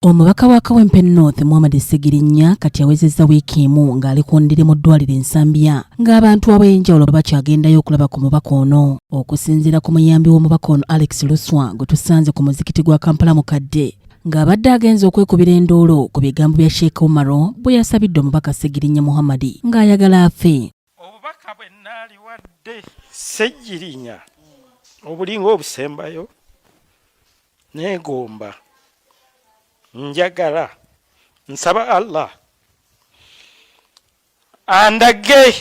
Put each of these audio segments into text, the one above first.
Omubaka wa Kawempe North Muhammad Segirinya kati awezezza wiiki emu ng'ali ku ndiri mu ddwaliro Nsambya ng'abantu ab'enjawulo bakyagendayo okulaba ku mubaka ono. Okusinziira ku muyambi w'omubaka ono Alex Luswa gwe tusanze ku muzikiti gwa Kampala mukadde ng'abadde agenze okwekubira endoolo ku bigambo bya Sheikh Umar bwe yasabidde omubaka Segirinya Muhammad ng'ayagala afe. Obubaka bwe nnaaliwadde Segirinya obulinga obusembayo neegomba njagala nsaba Allah andage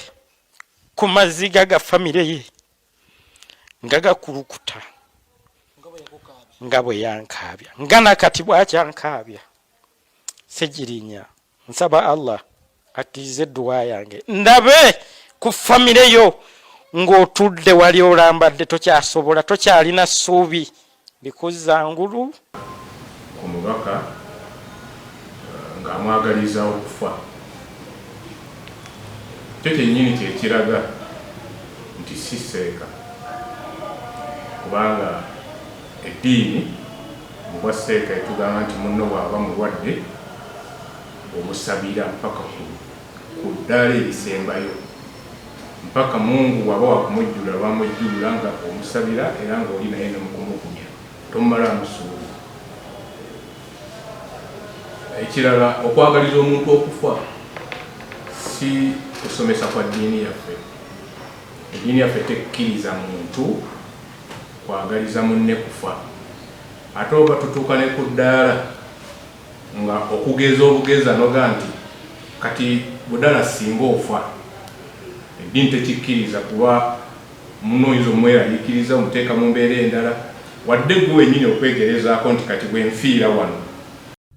ku maziga ga famire ye nga gakulukuta nga bwe yankaabya nga nakati bwakyankaabya. Segirinya nsaba Allah atize dduwa yange ndabe ku famire yo ng'otudde wali olambadde tokyasobola tokyalina ssuubi bikuzangulu. Omubaka ng'amwagaliza okufa kyo kyennyini kyekiraga nti si seeka, kubanga eddiini mu bwa seeka etugamba nti munno bw'aba mulwadde omusabira mpaka ku ddaala erisembayo, mpaka Mungu bw'aba wakumujjula lwamujjulula nga omusabira era ng'oli naye nemukumugumya tomala musuubi. Ekirala okwagaliza omuntu okufa si kusomesa kwa ddiini yaffe. Eddiini yaffe tekkiriza muntu kwagaliza munne kufa. Ate oba tutuuka ne ku ddaala nga okugeza obugeza noga nti kati budala singa ofa, eddiini tekikkiriza kuba muno oyinza omweraliikiriza omuteeka mu mbeera endala wadde gwe wennyini okwegerezaako nti kati bwe nfiira wano.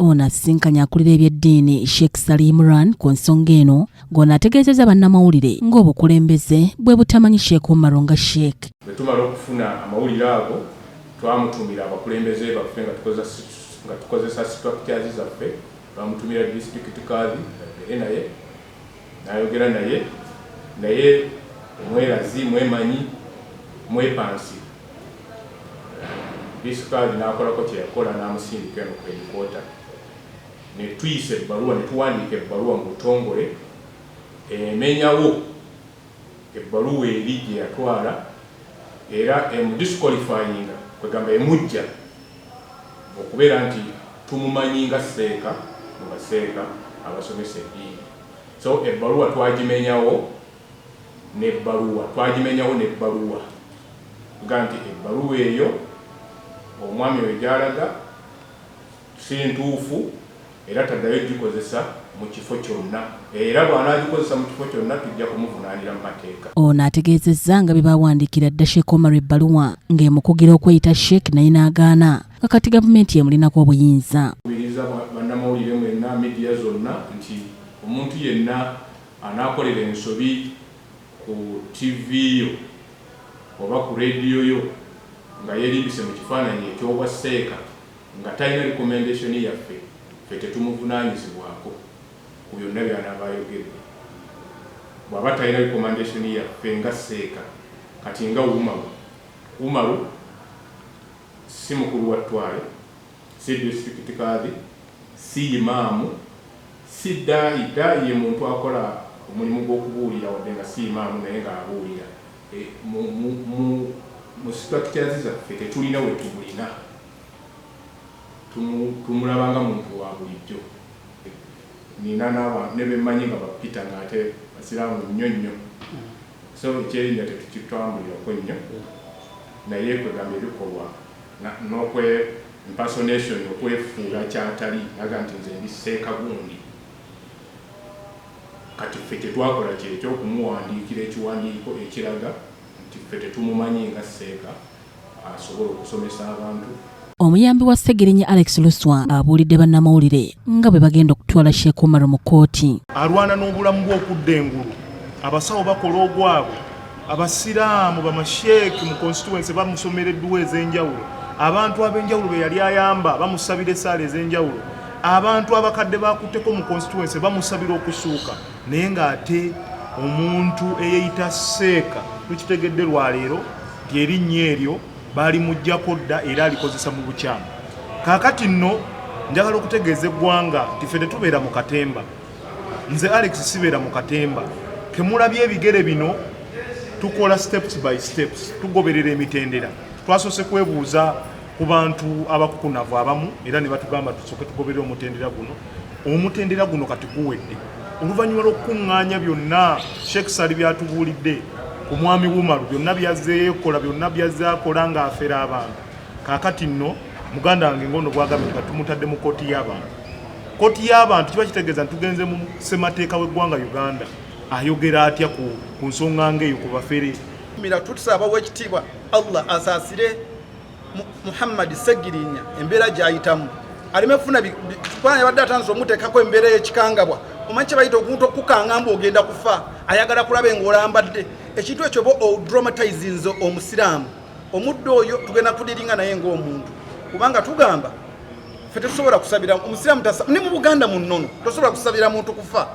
Ono asisinkanya akulira ebyeddiini Sheikh Ssali ku nsonga eno ng'ono ategezeza bannamawulire ng'obukulembeze bwe butamanyi Sheikh Umar nga Sheikh. Bwe tumala okufuna amawulire ago twamutumira abakulembeze baffe nga tukozesa structures zaffe, twamutumira district kadhi naye n'ayogera naye mwerazi mwemanyi mwepansi. District n'akolako kye yakola n'amusindika eno ku headquarter. Ne tuyise ebbaluwa ne tuwandiika ebbaluwa mu butongole emenyawo ebbaluwa eri gye yatwala era emudisqualifyinga kwegamba emujja okubeera nti tumumanyi nga seeka mu baseeka abasomesa eddiini. So ebbaluwa twagimenyawo n'ebbaluwa nga nti ebbaluwa eyo omwami we gyalaga si ntuufu era taddayo gikozesa mu kifo kyonna, era bw'anaagikozesa mu kifo kyonna tujja kumuvunaanira mu mateeka. Ono ategeezezza nga bye baawandiikira dda Sheikh Omar ebbaluwa ng'emukugira okweyita Sheikh naye n'agaana nga kati gavumenti yemulinako obuyinza. Kubiriza bannamawulire mwenna midiya zonna nti omuntu yenna anaakolera ensobi ku TV yo oba ku rediyo yo nga yeerimbise mu kifaananyi eky'obwa seeka nga talina recommendation yaffe, ffe tetumuvunaanyizibwako ku byonna by'anaaba ayogedde. Bw'aba talina recommendation yaffe nga seeka kati nga Umaru si mukulu wa ttwale, si district kadhi, si imaamu, si daayi ye muntu akola omulimu gw'okubuulira wadde nga si imaamu naye ng'abuulira. Mu structures zaffe tetulina we tumulina, tumulaba nga muntu wa bulijjo. Nina ne bemmanyi nga bapita ng'ate basiraamu nnyo. So ekyerinda tetukitambulirako nnyo naye kwegamba ebikolwa n'okwe impersonation okwefuula kyatali naga nti nze ndi seeka gundi. Kati ffe tetwakola kyekyo okumuwandiikira ekiwandiiko ekiraga nti ffe tetumumanyi nga seeka asobola okusomesa abantu. Omuyambi wa Segirinya Alex Luswa abuulidde bannamawulire nga bwe bagenda okutwala Sheikh Umar mu kkooti. Alwana n'obulamu bw'okudda engulu, abasawo bakola ogwabwe, abasiraamu bamasheeki mu constituency bamusomera edduwa ez'enjawulo, abantu ab'enjawulo be yali ayamba bamusabira essaala ez'enjawulo, abantu abakadde bakutteko mu constituency bamusabira okusuuka, naye ng'ate omuntu eyeeyita seeka tukitegedde lwaleero nti erinnya eryo baali mujjako dda era alikozesa mu bukyamu. Kaakati nno njagala okutegeeza eggwanga nti ffe tetubeera mu katemba. Nze Alex sibeera mu katemba. Kemulabye ebigere bino tukola steps by steps, tugoberera emitendera. Twasose kwebuuza ku bantu abakukunavu abamu era ne batugamba tusooke tugoberera omutendera guno. Omutendera guno kati guwedde. Oluvannyuma lw'okukuŋŋaanya byonna Sheikh Ssali byatubuulidde ku mwami Umar, byonna byazzeeyo kola, byonna byazze akola ng'afera abantu. Kaakati nno muganda wange ngono bwagambye nga tumutadde mu kkooti y'abantu. Kkooti y'abantu kiba kitegeeza nti tugenze mu ssemateeka w'eggwanga Uganda ayogera atya ku nsonga ng'eyo ku bafere. Tutusaba w'ekitiibwa Allah asaasire Muhammad Segirinya embeera gy'ayitamu aleme funa kubanga yabadde atandise omuteekako embeera y'ekikangabwa. Omanyi kye bayita omuntu okukangamba ogenda kufa ayagala kulaba ng'olambadde ekintu ekyo bo odramatizinze omusiraamu. Omuddo oyo tugenda kudiringa naye ng'omuntu kubanga tugamba ffe tetusobola kusabira omusiraamu ni mu Buganda munnono tosobola kusabira muntu kufa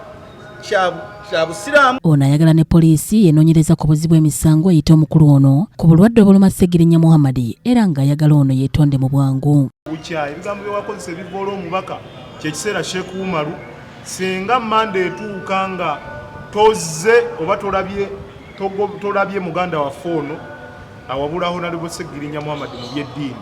kya busiraamu. Ono ayagala ne poliisi enoonyereza ku buzibu emisango eyita omukulu ono ku bulwadde obuluma Segirinya Muhammad era ng'ayagala ono yeetonde mu bwangu. Ebigambo byewakozesa ebivoola omubaka kyekiseera Sheikh Umar singa Manda etuuka nga tozze oba tolabye muganda waffe ono awabulaho nalibo Segirinya Muhammad mu byeddiini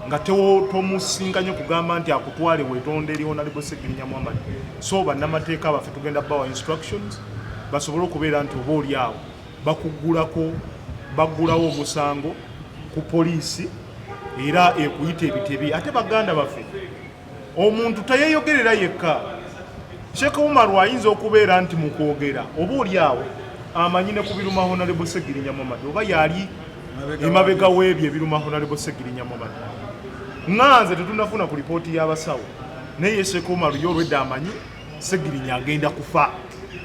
nga tomusinkanye kugamba nti akutwale weetonde eriho nalibo Segirinya Muhammad. So bannamateeka baffe tugenda bawa instructions basobole okubeera nti oba oli awo baggulawo omusango ku poliisi era ekuyita ebitebi. Ate baganda baffe omuntu tayeeyogerera yekka. Sheikh Umar ayinza okubeera nti mu kwogera oba oli awo amanyi ne ku biruma Honorable Segirinya Muhammad oba yali emabega w'ebyo ebiruma Honorable Segirinya Muhammad. Nganze tetunafuna ku lipooti y'abasawo naye Sheikh Umar y'olwedda amanyi Segirinya agenda kufa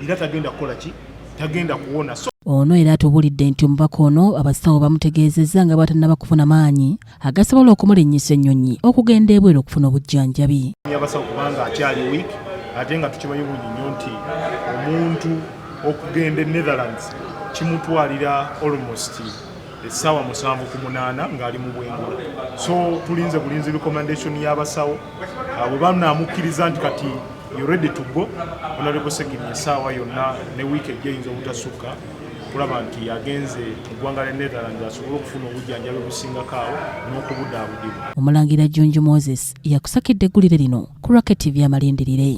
era tagenda kukola ki, tagenda kuwona. Ono era atubuulidde nti omubaka ono abasawo bamutegeezezza nga batannaba kufuna maanyi agasobola okumulinnyisa ennyonyi okugenda ebweru okufuna obujjanjabi. Abasawo kubanga akyali week ate nga tukimanyi bulungi nnyo nti omuntu okugenda e Netherlands kimutwalira almost essaawa 7-8 ng'ali mu bwengula. So tulinze bulinzi recommendation y'abasawo bwe banaamukkiriza nti kati you're ready to go Honorable Segirinya essaawa yonna ne wiiki ejja eyinza obutasukka kulaba nti agenze mu ggwanga lya Netherlands asobole okufuna obujjanjabi obusingako awo n'okubudaabudibwa. Omulangira Junju Moses yakusakidde eggulire lino ku Rocket TV Amalindilire.